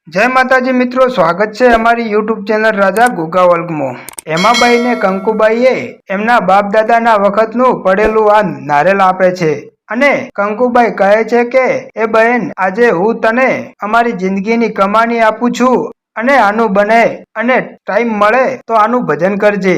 जय माताजी मित्रों, स्वागत है हमारी यूट्यूब चैनल राजा गुगा वर्ल्ड में। हेमाबाई ने कंकुबाईए एमना बाप दादा वखतनु पड़ेलू आ नारियल आपे छे अने कंकुबाई कहे छे के ए बहन, आजे हूँ तने अमारी जिंदगीनी कमानी आपू छू अने आनु बने अने टाइम मळे तो आनु भजन करजे।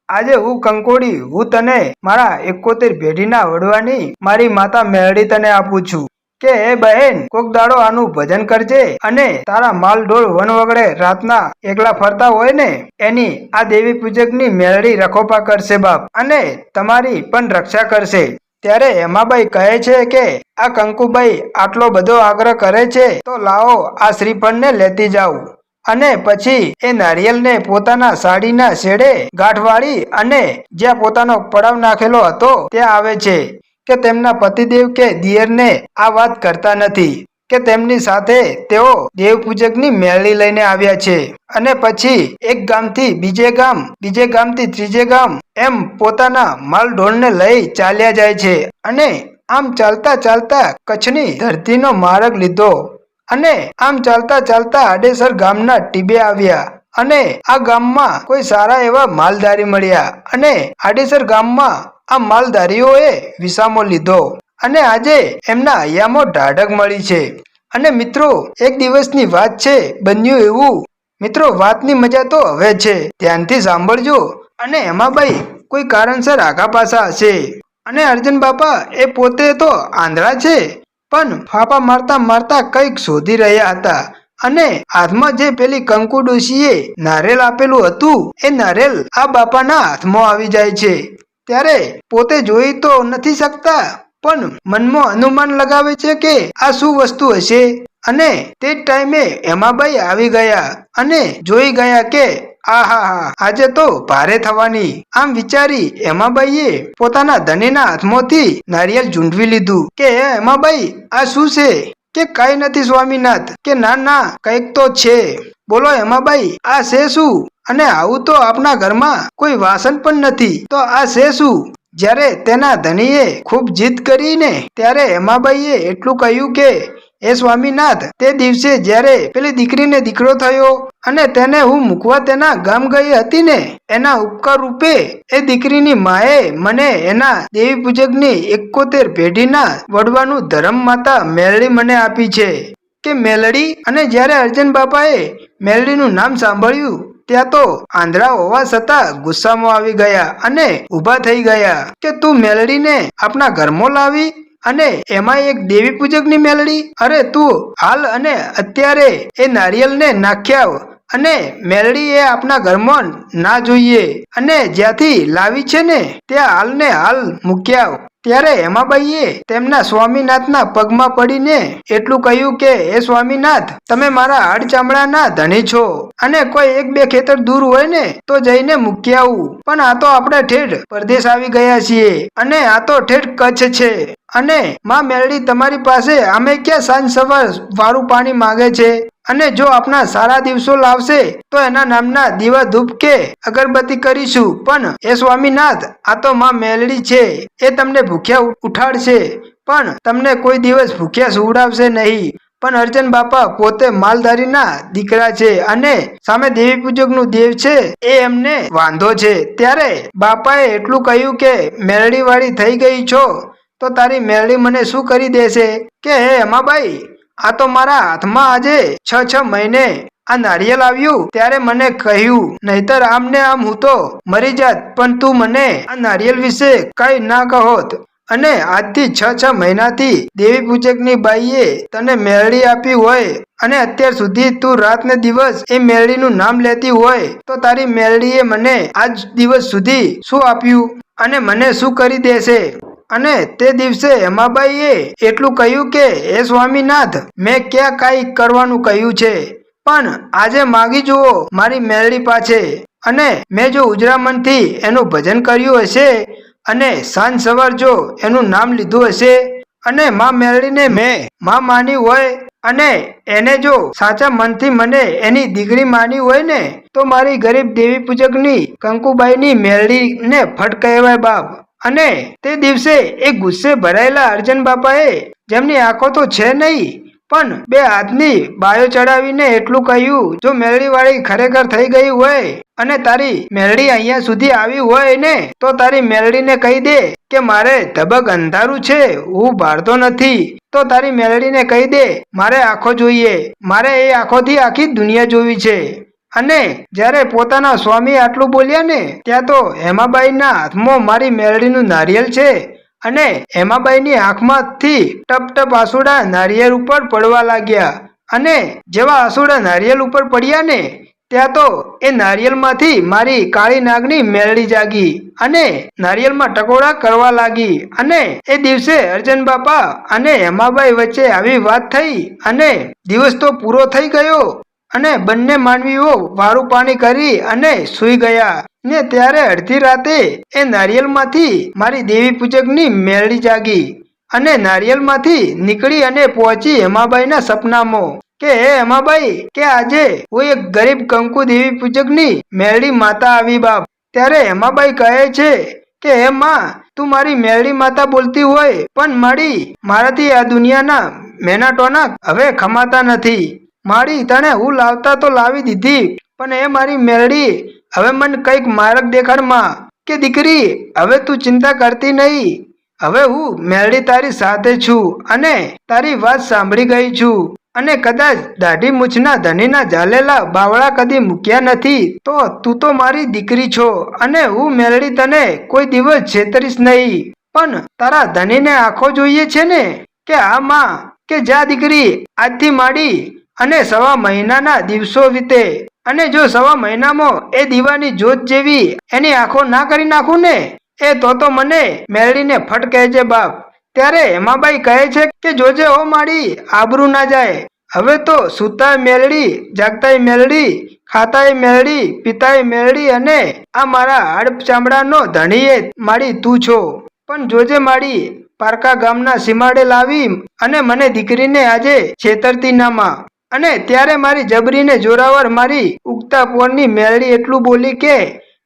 આજે હું કંકોડી હું તને મારા 71 પેઢીના વડવાની મારી માતા મેળડી તને આપું છું કે હે બહેન, કોક દાડો આનું ભજન કરજે અને તારા માલ ઢોર વન વગડે રાતના એકલા ફરતા હોય ને એની આ દેવી પૂજકની મેળડી રખોપા કરશે બાપ, અને તમારી પણ રક્ષા કરશે। ત્યારે હેમાબાઈ કહે છે કે આ કંકુબાઈ આટલો બધો આગ્રહ કરે છે તો લાવો આ શ્રીફળને લેતી જાઓ। અને પછી એ નારિયેલને પોતાના સાડીના શેડે ગાંઠવાળી અને જ્યાં પોતાનો પડાવ નાખેલો હતો ત્યાં આવે છે કે તેમના પતિદેવ કે દિયરને આ વાત કરતા નથી કે તેમની સાથે તેઓ દેવ પૂજકની મેળડી લઈને આવ્યા છે। અને પછી એક ગામથી બીજે ગામથી ત્રીજે ગામ એમ પોતાના માલ ઢોરને લઈ ચાલ્યા જાય છે અને આમ ચાલતા ચાલતા કચ્છની ધરતીનો માર્ગ લીધો અને આમ ચાલતા ચાલતા આડેસર ગામના ટીબે આવ્યા અને આ ગામમાં કોઈ સારા એવા માલધારી મળ્યા અને આડેસર ગામમાં આ માલધારીઓએ વિસામો લીધો અને આજે એમના હૈયામાં ઢાઢક મળી છે। અને મિત્રો, એક દિવસની વાત છે, બન્યું એવું। મિત્રો, વાતની મજા તો હવે છે, ધ્યાનથી સાંભળજો। અને હેમાબાઈ કોઈ કારણસર આઘા પાછા હશે અને અર્જુન બાપા એ પોતે તો આંધળા છે પણ ફાફા મારતા મારતા કંઈક શોધી રહ્યા હતા અને હાથમાં જે પેલી કંકુ ડોશીએ નારિયેલ આપેલું હતું એ નારિયેલ આ બાપાના હાથમાં આવી જાય છે। ત્યારે પોતે જોઈ તો નથી શકતા પણ મનમાં અનુમાન લગાવે છે કે આ શું વસ્તુ હશે અને તે જ ટાઈમે હેમાબાઈ આવી ગયા અને જોઈ ગયા કે આહા, આજે તો ભારે થવાની। આમ વિચારી હેમાબાઈએ પોતાના ધણીના હાથમાંથી નારિયેલ ઝૂંટવી લીધું કે હે હેમાબાઈ, આ શું છે? કે કઈ નથી સ્વામીનાથ, કે ના ના કઈક તો છે। બોલો હેમાબાઈ, આ છે શું? અને આવું તો આપણા ઘરમાં કોઈ વાસણ પણ નથી, તો આ છે શું? જ્યારે તેના ધણીએ ખૂબ જીદ કરીને ત્યારે હેમાબાઈએ એટલું કહ્યું કે હે સ્વામીનાથ, તે દિવસે જ્યારે પેલી દીકરીને દીકરો થયો અને તેને હું મૂકવા તેના ગામ ગઈ હતી ને, એના ઉપકાર રૂપે એ દીકરીની માએ મને એના દેવી પૂજકની 71 પેઢીના વડવાનું ધર્મ માતા મેળડી મને આપી છે કે મેલડી। અને જ્યારે અર્જુન બાપાએ મેલડીનું નામ સાંભળ્યું ત્યાં તો આંધળા હોવા છતાં ગુસ્સામાં આવી ગયા અને ઊભા થઈ ગયા કે તું મેલડીને આપણા ઘરમાં લાવી અને એમાં એક દેવી પૂજકની મેલડી? અરે તું હાલ અને અત્યારે એ નારિયેલને નાખ્યા અને મેલડી એ આપણા ઘરમાં ના જોઈએ અને જ્યાંથી લાવી છે ને ત્યાં હાલ ને હાલ મૂક્યા। ત્યારે હેમાબાઈએ તેમના સ્વામીનાથના પગમાં પડીને એટલું કહ્યું કે હે સ્વામીનાથ, તમે મારા હાડ ચામડાના ધણી છો અને કોઈ 1-2 ખેતર દૂર હોય ને તો જઈને મૂકી આવું, પણ આ તો આપણે ઠેઠ પરદેશ આવી ગયા છીએ અને આ તો ઠેઠ કચ્છ છે અને માં મેલડી તમારી પાસે અમે ક્યાં સાંજ સવાર વારું પાણી માંગે છે અને જો આપણા સારા દિવસો લાવશે તો એના નામના દીવા ધૂપ કે અગરબત્તી કરીશું, પણ એ સ્વામીનાથ, આ તો માં મેલડી છે, એ તમને ભૂખ્યા ઉઠાડશે પણ તમને કોઈ દિવસ ભૂખ્યા સુવડાવશે નહીં। પણ અર્જુન બાપા પોતે માલધારીના દીકરા છે અને સામે દેવી પૂજકનું દેવ છે, એ એમને વાંધો છે। ત્યારે બાપાએ એટલું કહ્યું કે મેલડી વાળી થઈ ગઈ છો તો તારી મેલડી મને શું કરી દેશે? કે હે હેમાબાઈ, આ તો મારા હાથમાં આજે 6 મહિને આ નારિયેલ આવ્યું ત્યારે મને કહ્યું, નહીતર આમ ને આમ હું તો મરી જાત, પણ તું મને આ નારિયેલ વિશે કઈ ના કહોત અને આજથી 6 મહિનાથી દેવી પૂજકની બાઈએ તને મેળડી આપી હોય અને અત્યાર સુધી તું રાત ને દિવસ એ મેળડીનું નામ લેતી હોય તો તારી મેળડીએ મને આજ દિવસ સુધી શું આપ્યું અને મને શું કરી દેશે? અને તે દિવસે હેમાબાઈએ એટલું કહ્યું કે હે સ્વામીનાથ, મેં ક્યાં કાંઈ કરવાનું કહ્યું છે, પણ આજે માગી જુઓ મારી મેળડી પાસે અને મેં જો ઉજરા મનથી એનું ભજન કર્યું હશે અને સાંજ સવાર જો એનું નામ લીધું હશે અને માં મેળડીને મેં માં માની હોય અને એને જો સાચા મનથી મને એની દીકરી માની હોય ને તો મારી ગરીબ દેવી પૂજકની કંકુબાઈની મેળડીને ફટ કહેવાય બાપ। અને તે દિવસે એ ગુસ્સે ભરાયેલા અર્જુન બાપાએ, જેમની આંખો તો છે નહીં પણ બે હાથની બાયો ચડાવીને એટલું કહ્યું, જો મેલડી વાળી ખરેખર થઈ ગઈ હોય અને તારી મેલડી અહીંયા સુધી આવી હોય ને તો તારી મેલડીને કહી દે કે મારે ધબક અંધારું છે, હું ભારતો નથી. તો તારી મેલડીને કહી દે મારે આંખો જોઈએ, મારે એ આંખોથી આખી દુનિયા જોવી છે. અને જ્યારે પોતાના સ્વામી આટલું બોલ્યા ને ત્યાં તો હેમાબાઈના હાથમાં મારી મેલડીનું નારિયેલ છે અને હેમાબાઈની આંખમાંથી ટપ ટપ આંસુડા નારિયેળ ઉપર પડવા લાગ્યા. અને જેવા આંસુડા નારિયેળ ઉપર પડ્યા ને ત્યાં તો એ નારિયેળમાંથી મારી કાળી નાગની મેલડી જાગી અને નારિયેળમાં ટકોરા કરવા લાગી. અને એ દિવસે અર્જન બાપા અને હેમાબાઈ વચ્ચે આવી વાત થઈ અને દિવસ તો પૂરો થઈ ગયો અને બંને માનવીઓ વારું પાણી કરી અને સૂઈ ગયા. ને ત્યારે અડધી રાતે એ નારિયેળમાંથી મારી દેવી પૂજકની મેલડી જાગી અને નારિયેળમાંથી નીકળી અને પહોંચી હેમાબાઈના સપનામાં કે હે હેમાબાઈ કે આજે હું એક ગરીબ કંકુ દેવી પૂજકની મેલડી માતા આવી બાપ. ત્યારે હેમાબાઈ કહે છે કે હે માં, તું મારી મેલડી માતા બોલતી હોય પણ માડી મારાથી આ દુનિયાના મેનાટોના હવે ખમાતા નથી. માડી તને હું લાવતા તો લાવી દીધી પણ એ મારી મેલડી હવે મને કઈક માર્ગ દેખાડમાં કે દીકરી હવે તું ચિંતા કરતી નહીં, હવે હું મેલડી તારી સાથે છું અને તારી વાત સાંભળી ગઈ છું અને કદાચ દાઢી મૂછના ધણીના ઝાલેલા બાવળા કદી મૂક્યા નથી તો તું તો મારી દીકરી છો અને હું મેલડી તને કોઈ દિવસ છેતરીશ નહીં. પણ તારા ધણીને આંખો જોઈએ છે ને કે હા માં કે જા દીકરી આજથી માંડી અને 1.5 મહિનાના દિવસો વીતે અને જો 1.5 મહિનામાં એ દીવાની જ્યોત જેવી એની આંખો ના કરી નાખું ને એ તો મને મેલડીને ફટ કહેજે બાપ. ત્યારે હેમાબાઈ કહે છે કે જોજે હો માડી આબરૂ ના જાય. હવે તો સૂતાય મેલડી, જાગતાય મેલડી, ખાતાય મેલડી, પીતાય મેલડી અને આ મારા હાડ ચામડાનો ધણીએ માડી તું છો. પણ જોજે માડી પારકા ગામના સીમાડે લાવી અને મને દીકરીને આજે છેતરતી નામાં. અને ત્યારે મારી જબરીને જોરાવર મારી ઉગતા પોરની મેલડી એટલું બોલી કે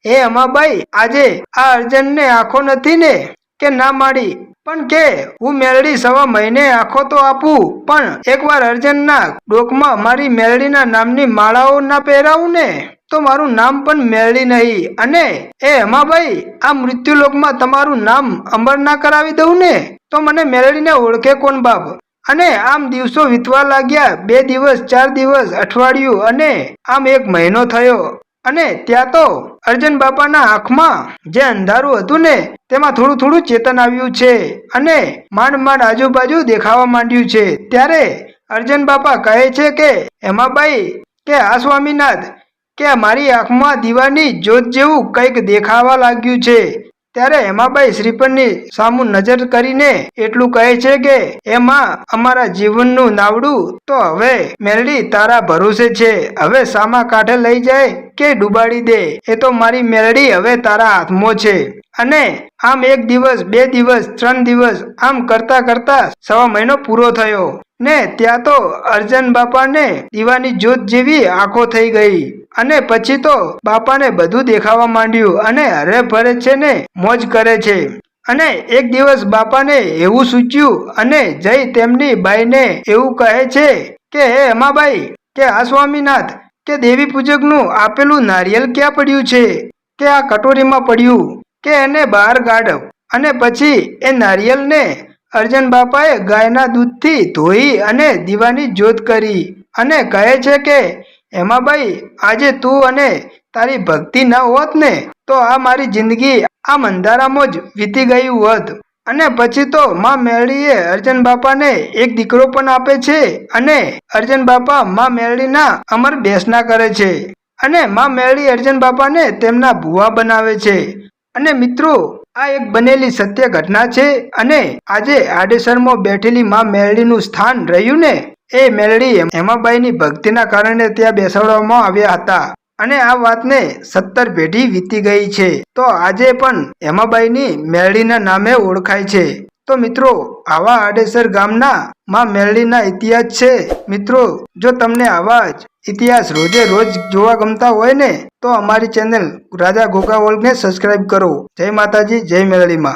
હે હેમાબાઈ આજે આ અર્જનને આંખો નથી ને કે ના માડી પણ કે હું મેલડી 1.5 મહિને આંખો તો આપું પણ એકવાર અર્જનના ડોકમાં મારી મેલડીના નામની માળાઓ ના પહેરાવું ને તો મારું નામ પણ મેલડી નહીં. અને એ હેમાબાઈ આ મૃત્યુલોકમાં તમારું નામ અમર ના કરાવી દઉં ને તો મને મેલડીને ઓળખે કોણ બાપ. અને આમ દિવસો વીતવા લાગ્યા. 2 દિવસ, 4 દિવસ, અઠવાડિયું અને આમ 1 મહિનો થયો અને ત્યાં તો અર્જન બાપાના આંખમાં જે અંધારું હતું ને તેમાં થોડું થોડું ચેતન આવ્યું છે અને માંડ માંડ આજુબાજુ દેખાવા માંડ્યું છે. ત્યારે અર્જન બાપા કહે છે કે હેમાબાઈ કે હા સ્વામીનાથ કે મારી આંખમાં દીવાની જ્યોત જેવું કંઈક દેખાવા લાગ્યું છે. ત્યારે હેમાબાઈ શ્રીફળની સામુ નજર કરીને એટલું કહે છે કે એમાં અમારા જીવનનું નાવડું તો હવે મેલડી તારા ભરોસે છે, હવે સામા કાંઠે લઈ જાય કે ડૂબાડી દે એ તો મારી મેલડી હવે તારા હાથમાં છે. અને આમ 1 દિવસ, 2 દિવસ, 3 દિવસ આમ કરતા કરતા 1.5 મહિનો પૂરો થયો ને ત્યાં તો અર્જન બાપાને દીવાની જ્યોત જેવી આંખો થઈ ગઈ અને પછી તો બાપાને બધું દેખાવા માંડ્યું અને હરે ફરે છે ને મોજ કરે છે. અને એક દિવસ બાપાને એવું સૂચ્યું અને જઈ તેમની બાઈને એવું કહે છે કે હે હેમાબાઈ કે આ સ્વામીનાથ કે દેવી પૂજકનું આપેલું નારિયેળ ક્યાં પડ્યું છે કે આ કટોરીમાં પડ્યું કે એને બહાર કાઢ. અને પછી એ નારિયેળને અર્જન બાપાએ ગાયના દૂધથી ધોઈ અને દીવાની જ્યોત કરી અને કહે છે કે હેમાબાઈ આજે તું અને તારી ભક્તિ ન હોત ને તો આ મારી જિંદગી આ અંધારામાં જ વીતી ગઈ હોત. અને પછી તો માં મેલડીએ અર્જન બાપાને એક દીકરો પણ આપે છે અને અર્જન બાપા માં મેલડીના અમર બેસના કરે છે અને માં મેલડી અર્જન બાપાને તેમના ભુવા બનાવે છે. અને મિત્રો આ એક બનેલી સત્ય ઘટના છે અને આજે આડેસરમાં બેઠેલી માં મેલડીનું સ્થાન રહ્યું ને એ મેલડી હેમાબાઈની ભક્તિના કારણે ત્યાં બેસાડવામાં આવ્યા હતા અને આ વાતને 17 પેઢી વીતી ગઈ છે તો આજે પણ હેમાબાઈની મેલડીના નામે ઓળખાય છે. તો મિત્રો આવા આડેસર ગામના માં મેલડીના ઇતિહાસ છે. મિત્રો જો તમને આવા જ ઇતિહાસ રોજે રોજ જોવા ગમતા હોય ને તો અમારી ચેનલ રાજા ઘોઘા વર્લ્ડને સબસ્ક્રાઇબ કરો. જય માતાજી, જય મેલડીમાં.